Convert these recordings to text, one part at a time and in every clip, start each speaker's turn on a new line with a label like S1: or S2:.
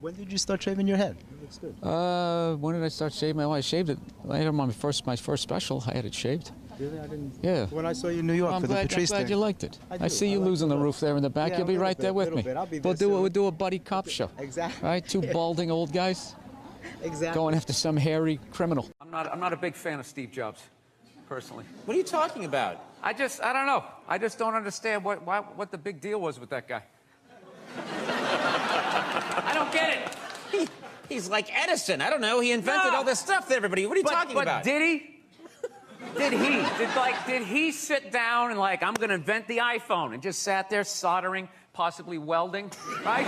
S1: When did you start shaving your head? It looks good.
S2: When did I start shaving? Well, I shaved it. I had my first special. I had it shaved.
S1: Really? I didn't.
S2: Yeah.
S1: When I saw you in New York
S2: I'm
S1: for the
S2: glad,
S1: Patrice
S2: I'm glad
S1: thing.
S2: you liked it. I see you
S1: like
S2: losing the
S1: look.
S2: roof there in the back.
S1: Yeah,
S2: You'll be right
S1: bit,
S2: there with me.
S1: Bit. I'll be there
S2: We'll
S1: soon.
S2: do a buddy cop show.
S1: Exactly.
S2: Right? Two balding old guys.
S1: Exactly.
S2: Going after some hairy criminal. I'm not a big fan of Steve Jobs, personally.
S3: What are you talking about?
S2: I don't know. I just don't understand what the big deal was with that guy. I don't get it.
S3: He's like Edison. I don't know. He invented all this stuff that everybody. What are you talking about?
S2: But did he? Did he sit down and like, I'm going to invent the iPhone, and just sat there soldering, possibly welding, right?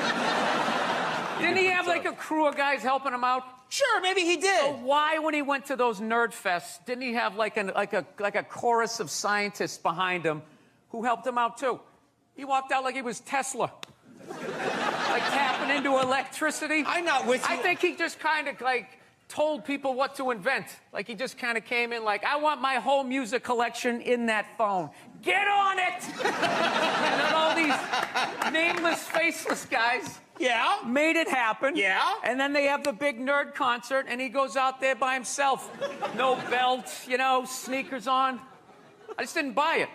S2: Didn't he have like a crew of guys helping him out?
S3: Sure, maybe he did.
S2: So why, when he went to those nerd fests, didn't he have like a chorus of scientists behind him who helped him out too? He walked out like he was Tesla. Like tapping into electricity.
S3: I'm not with you.
S2: I think he just kind of like told people what to invent. Like he just kind of came in like, I want my whole music collection in that phone. Get on it! And then all these nameless, faceless guys made it happen.
S3: Yeah.
S2: And then they have the big nerd concert, and he goes out there by himself. No belt, you know, sneakers on. I just didn't buy it.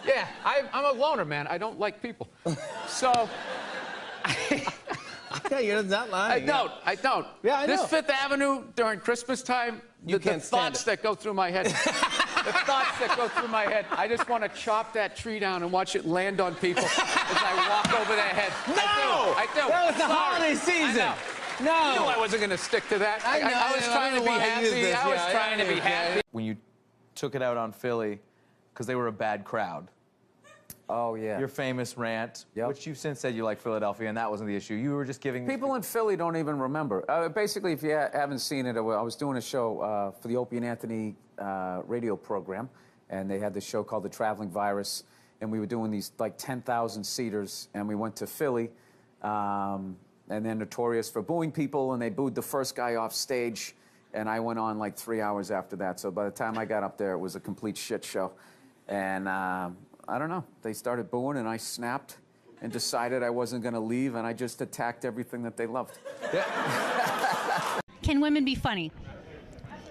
S2: Yeah, I'm a loner, man. I don't like people. So...
S4: Yeah, you're not lying.
S2: I don't.
S4: Yeah, I know.
S2: This Fifth Avenue during Christmas time, the thoughts that go through my head. The thoughts that go through my head. I just want to chop that tree down and watch it land on people as I walk over their heads.
S4: No!
S2: I do.
S4: That was the holiday season. No.
S2: You knew I wasn't going to stick to that. I was trying to be happy. I was trying to be happy.
S5: When you took it out on Philly, because they were a bad crowd.
S2: Oh, yeah.
S5: Your famous rant, which you've since said you like Philadelphia, and that wasn't the issue. You were just giving...
S2: People in Philly don't even remember. Basically, if you haven't seen it, I was doing a show for the Opie and Anthony radio program, and they had this show called The Traveling Virus, and we were doing these, like, 10,000 seaters, and we went to Philly, and they're notorious for booing people, and they booed the first guy off stage, and I went on, like, 3 hours after that. So by the time I got up there, it was a complete shit show. And... I don't know. They started booing, and I snapped and decided I wasn't going to leave, and I just attacked everything that they loved.
S6: Can women be funny?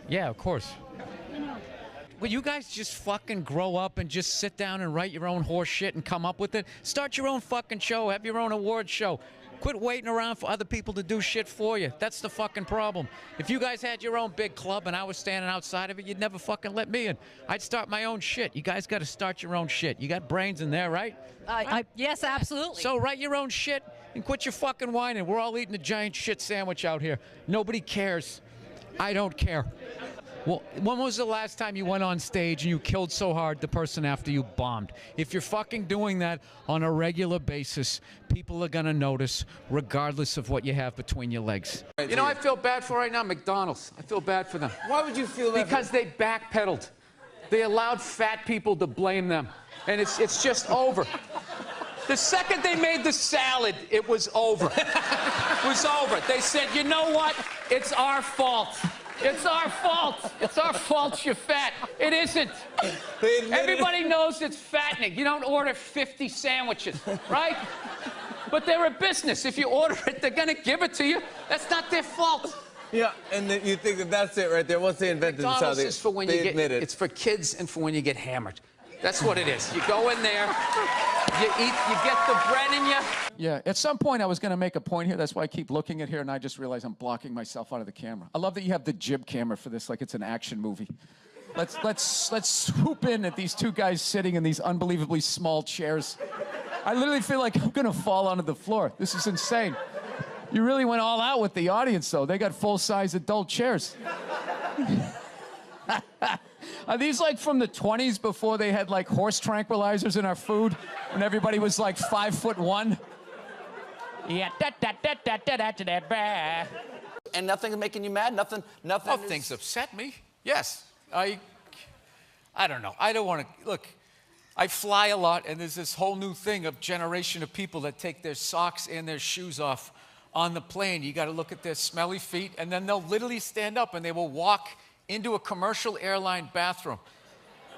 S2: Yeah, of course. Will you guys just fucking grow up and just sit down and write your own horse shit and come up with it? Start your own fucking show. Have your own award show. Quit waiting around for other people to do shit for you. That's the fucking problem. If you guys had your own big club and I was standing outside of it, you'd never fucking let me in. I'd start my own shit. You guys got to start your own shit. You got brains in there, right?
S6: Yes, absolutely.
S2: So write your own shit and quit your fucking whining. We're all eating a giant shit sandwich out here. Nobody cares. I don't care. Well, when was the last time you went on stage and you killed so hard the person after you bombed? If you're fucking doing that on a regular basis, people are gonna notice regardless of what you have between your legs. You know, I feel bad for right now McDonald's. I feel bad for them.
S4: Why would you feel that?
S2: Because they backpedaled. They allowed fat people to blame them. And it's just over. The second they made the salad, it was over. It was over. They said, you know what? It's our fault. It's our fault. It's our fault you're fat. It isn't. Everybody knows it's fattening. You don't order 50 sandwiches, right? But they're a business. If you order it, they're going to give it to you. That's not their fault.
S4: Yeah, and you think that that's it right there. Once they invented this, how
S2: is for when you get, it's for kids and for when you get hammered. That's what it is. You go in there, you eat, you get the bread in you. Yeah, at some point I was going to make a point here. That's why I keep looking at here, and I just realized I'm blocking myself out of the camera. I love that you have the jib camera for this, like it's an action movie. Let's swoop in at these two guys sitting in these unbelievably small chairs. I literally feel like I'm going to fall onto the floor. This is insane. You really went all out with the audience, though. They got full-size adult chairs. Are these like from the 20s before they had like horse tranquilizers in our food and everybody was like 5'1"? Yeah,
S3: And nothing's making you mad? Nothing.
S2: Oh, things upset me. Yes. I don't know. I don't want to look. I fly a lot, and there's this whole new thing of generation of people that take their socks and their shoes off on the plane. You got to look at their smelly feet, and then they'll literally stand up and they will walk into a commercial airline bathroom.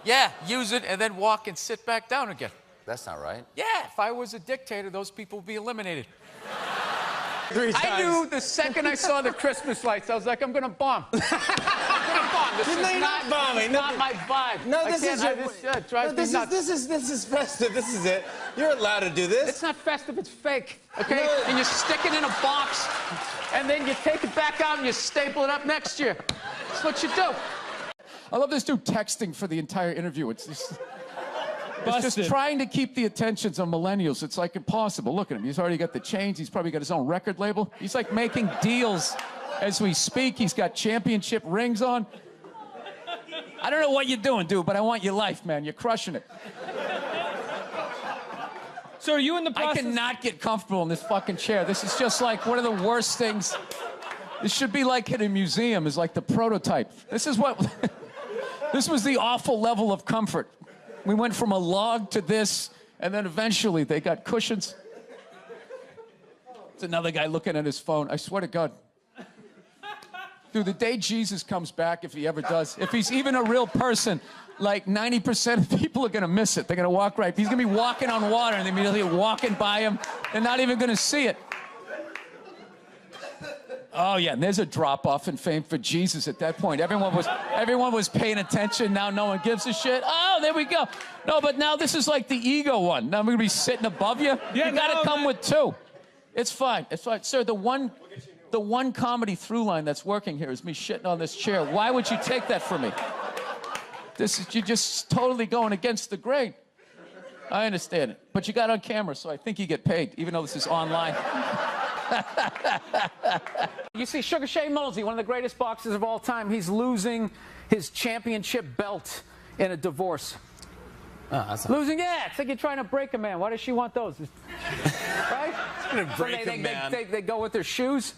S2: Yeah, use it and then walk and sit back down again.
S3: That's not right.
S2: Yeah, if I was a dictator, those people would be eliminated.
S4: 3 times.
S7: I knew the second I saw the Christmas lights, I was like, I'm gonna bomb. I'm gonna bomb. This is
S4: not bombing.
S7: Not my vibe.
S4: No, this is your.
S7: Drives me nuts.
S4: This is festive. This is it. You're allowed to do this.
S7: It's not festive. It's fake. Okay?
S4: No.
S7: And you stick it in a box, and then you take it back out and you staple it up next year. That's what you do.
S8: I love this dude texting for the entire interview. It's just trying to keep the attentions on millennials. It's like impossible. Look at him. He's already got the chains. He's probably got his own record label. He's like making deals as we speak. He's got championship rings on. I don't know what you're doing, dude, but I want your life, man. You're crushing it.
S9: So are you in the process?
S8: I cannot get comfortable in this fucking chair. This is just like one of the worst things. This should be like in a museum, is like the prototype. This is what... This was the awful level of comfort. We went from a log to this, and then eventually they got cushions. It's another guy looking at his phone. I swear to God. Dude, the day Jesus comes back, if he ever does, if he's even a real person, like 90% of people are going to miss it. They're going to walk right. He's going to be walking on water, and they're immediately walking by him. They're not even going to see it. Oh, yeah, and there's a drop-off in fame for Jesus at that point. Everyone was paying attention. Now no one gives a shit. Oh, there we go. No, but now this is like the ego one. Now I'm going to be sitting above you.
S9: Yeah,
S8: you got to come with two. It's fine. It's fine. Sir, the one comedy through line that's working here is me shitting on this chair. Why would you take that from me? You're just totally going against the grain. I understand it. But you got on camera, so I think you get paid, even though this is online.
S7: You see Sugar Shea Mosley, one of the greatest boxers of all time, he's losing his championship belt in a divorce. Losing, yeah. It's like you're trying to break a man. Why does she want those? Right?
S4: Gonna break
S7: So
S4: a man.
S7: They go with their shoes.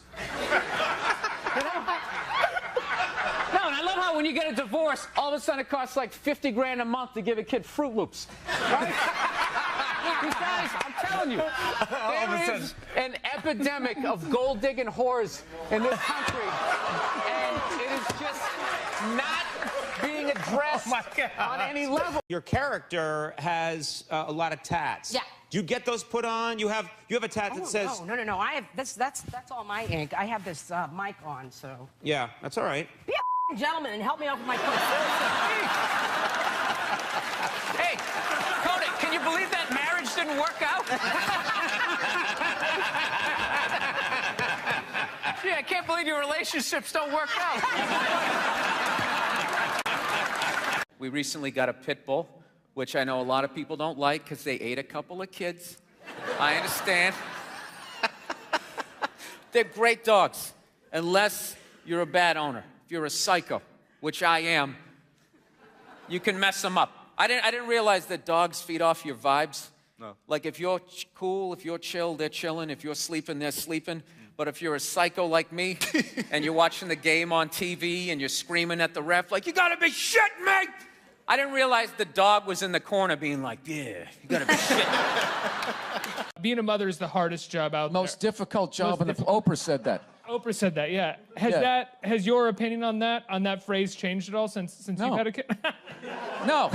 S7: You know? No, and I love how when you get a divorce, all of a sudden it costs like 50 grand a month to give a kid Fruit Loops. Right? These guys, I'm telling you, there is an epidemic of gold-digging whores in this country, and it is just not being addressed on any level.
S3: Your character has a lot of tats.
S10: Yeah.
S3: Do you get those put on? You have a tat that says...
S10: No. I have that's all my ink. I have this mic on, so.
S3: Yeah, that's all right.
S10: Be a gentleman and help me out with my coat.
S7: Hey, Conan, can you believe that marriage didn't work out? Gee, I can't believe your relationships don't work out.
S2: We recently got a pit bull, which I know a lot of people don't like because they ate a couple of kids. I understand. They're great dogs, unless you're a bad owner. If you're a psycho, which I am, you can mess them up. I didn't realize that dogs feed off your vibes. No. Like if you're cool, if you're chill, they're chilling. If you're sleeping, they're sleeping. But if you're a psycho like me, and you're watching the game on TV, and you're screaming at the ref, like, you gotta be shitting me! I didn't realize the dog was in the corner being like, yeah, you gotta be shitting me.
S9: Being a mother is the hardest job out there.
S8: Most difficult job, and Oprah said that.
S9: Oprah said that, yeah. Has your opinion on that phrase changed at all since you've had a kid?
S8: No.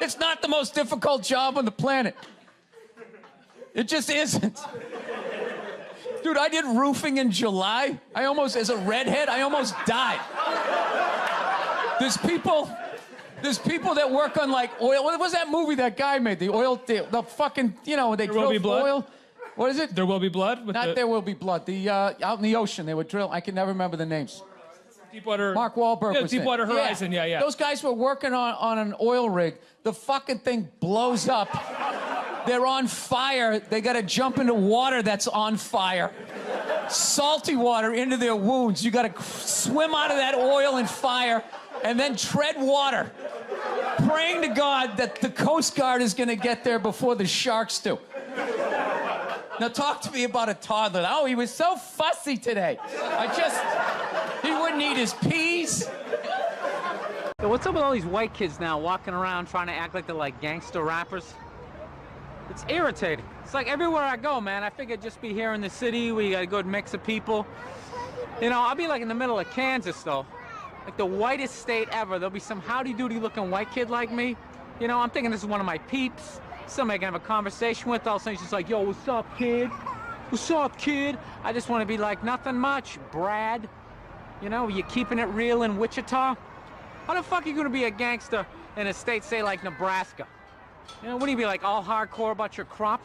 S8: It's not the most difficult job on the planet. It just isn't. Dude, I did roofing in July. As a redhead, I almost died. There's people that work on like oil. What was that movie that guy made? The oil, the fucking, they drill oil. What is it?
S9: There Will Be Blood?
S8: There Will Be Blood. Out in the ocean, they would drill. I can never remember the names.
S9: Deepwater.
S8: Mark Wahlberg was
S9: Deepwater Horizon, yeah.
S8: Those guys were working on an oil rig. The fucking thing blows up. They're on fire. They got to jump into water that's on fire. Salty water into their wounds. You got to swim out of that oil and fire and then tread water, praying to God that the Coast Guard is going to get there before the sharks do. Now talk to me about a toddler. Oh, he was so fussy today. He wouldn't eat his peas.
S7: So what's up with all these white kids now walking around trying to act like they're like gangster rappers? It's irritating. It's like everywhere I go, man, I figure just be here in the city where you got a good mix of people. I'll be like in the middle of Kansas, though. Like the whitest state ever. There'll be some howdy-doody looking white kid like me. I'm thinking this is one of my peeps. somebody I can have a conversation with. All of a sudden she's like, yo, what's up, kid? What's up, kid? I just want to be like, nothing much, Brad. You know, you keeping it real in Wichita? How the fuck are you gonna be a gangster in a state, say, like Nebraska? You know, wouldn't you be like all hardcore about your crop?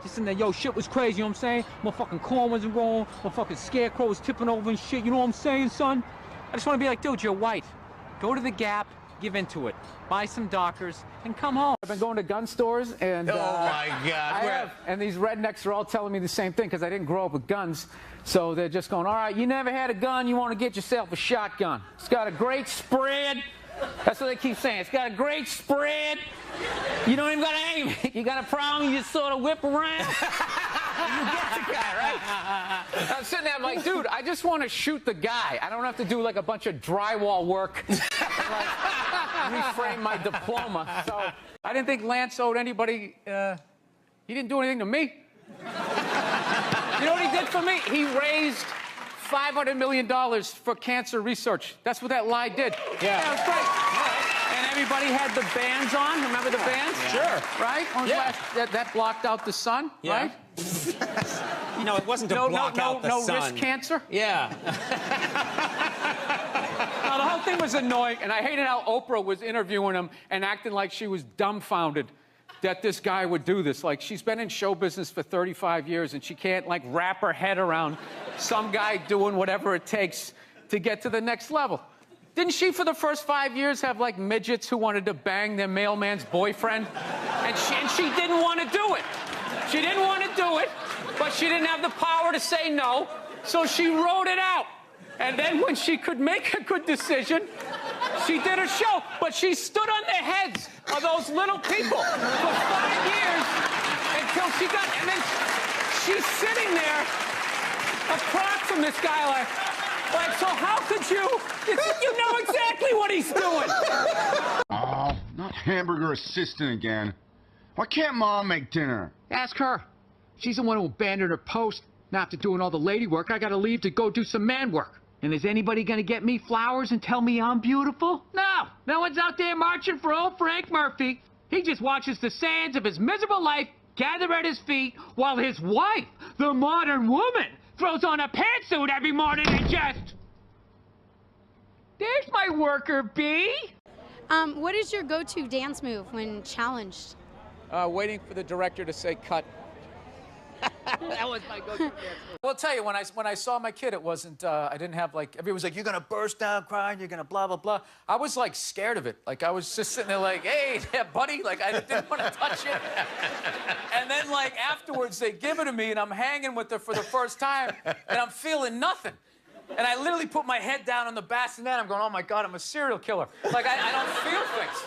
S7: Just in there, yo, shit was crazy, you know what I'm saying? Motherfucking corn wasn't growing, motherfucking scarecrow was tipping over and shit, you know what I'm saying, son? I just want to be like, dude, you're white. Go to the Gap, give into it. Buy some Dockers, and come home. I've been going to gun stores, and
S4: Oh my God!
S7: and these rednecks are all telling me the same thing, because I didn't grow up with guns. So they're just going, all right, you never had a gun, you want to get yourself a shotgun. It's got a great spread. That's what they keep saying. It's got a great spread. You don't even got to aim it. You got a problem, you just sort of whip around. You get the guy, right? I'm sitting there, I'm like, dude, I just want to shoot the guy. I don't have to do like a bunch of drywall work and like reframe my diploma. So I didn't think Lance owed anybody, he didn't do anything to me. You know what he did for me? He raised $500 million for cancer research. That's what that lie did. Yeah, it was great. And everybody had the bands on. Remember the bands?
S3: Sure.
S7: Right?
S3: Yeah.
S7: That blocked out the sun, right?
S3: You know, it wasn't to block out the sun.
S7: No risk cancer.
S3: Yeah.
S7: No, the whole thing was annoying, and I hated how Oprah was interviewing him and acting like she was dumbfounded that this guy would do this. Like, she's been in show business for 35 years, and she can't, like, wrap her head around some guy doing whatever it takes to get to the next level. Didn't she, for the first 5 years, have, like, midgets who wanted to bang their mailman's boyfriend? And she didn't want to do it. She didn't want to do it, but she didn't have the power to say no, so she wrote it out. And then when she could make a good decision, she did a show, but she stood on the heads of those little people for 5 years until she got, and then she's sitting there across from this guy like, so how could you know exactly what he's doing.
S11: Oh, not hamburger assistant again. Why can't Mom make dinner?
S7: Ask her. She's the one who abandoned her post. Now after doing all the lady work, I gotta leave to go do some man work. And is anybody gonna get me flowers and tell me I'm beautiful? No. No one's out there marching for old Frank Murphy. He just watches the sands of his miserable life gather at his feet while his wife, the modern woman, throws on a pantsuit every morning and just... There's my worker bee.
S12: What is your go-to dance move when challenged?
S7: Waiting for the director to say cut. That was my go-to dance move. Well, I'll tell you, when I saw my kid, it wasn't, I didn't have, like, everyone was like, you're gonna burst down crying, you're gonna blah, blah, blah. I was, like, scared of it. Like, I was just sitting there like, hey, yeah, buddy, like, I didn't want to touch it. And then, like, afterwards, they give it to me, and I'm hanging with her for the first time, and I'm feeling nothing. And I literally put my head down on the bassinet. I'm going, oh, my God, I'm a serial killer. Like, I don't feel things.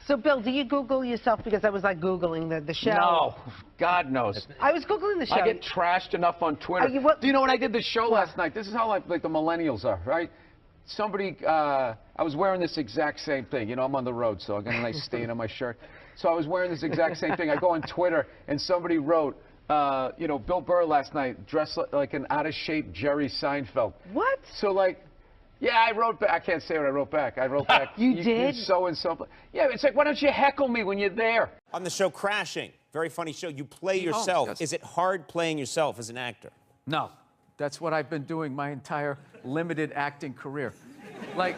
S10: So, Bill, do you Google yourself? Because I was like Googling the show.
S7: No, God knows.
S10: I was Googling the show.
S7: I get trashed enough on Twitter. Do you know when I did the show last night? This is how like the millennials are, right? Somebody, I was wearing this exact same thing. You know, I'm on the road, so I got a nice stain on my shirt. So I was wearing this exact same thing. I go on Twitter, and somebody wrote, you know, Bill Burr last night dressed like an out-of-shape Jerry Seinfeld.
S10: What?
S7: So, like, yeah, I wrote back. I can't say what I wrote back. I wrote back.
S10: You did?
S7: So-and-so. Yeah, it's like, why don't you heckle me when you're there?
S3: On the show Crashing, very funny show, you play yourself.
S7: Yes.
S3: Is it hard playing yourself as an actor?
S7: No. That's what I've been doing my entire limited acting career. Like,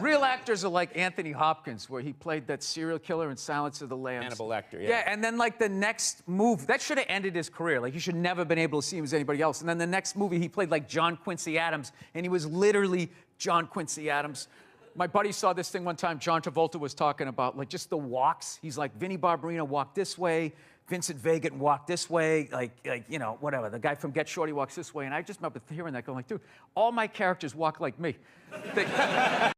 S7: real actors are like Anthony Hopkins, where he played that serial killer in Silence of the Lambs.
S3: Hannibal Lecter, yeah.
S7: Yeah, and then, like, the next move, that should have ended his career. Like, he should never have been able to see him as anybody else. And then the next movie, he played, like, John Quincy Adams, and he was literally John Quincy Adams. My buddy saw this thing one time John Travolta was talking about, like, just the walks. He's like, Vinnie Barbarino walked this way, Vincent Vega walk this way, like you know, whatever. The guy from Get Shorty walks this way, and I just remember hearing that, going like, dude, all my characters walk like me.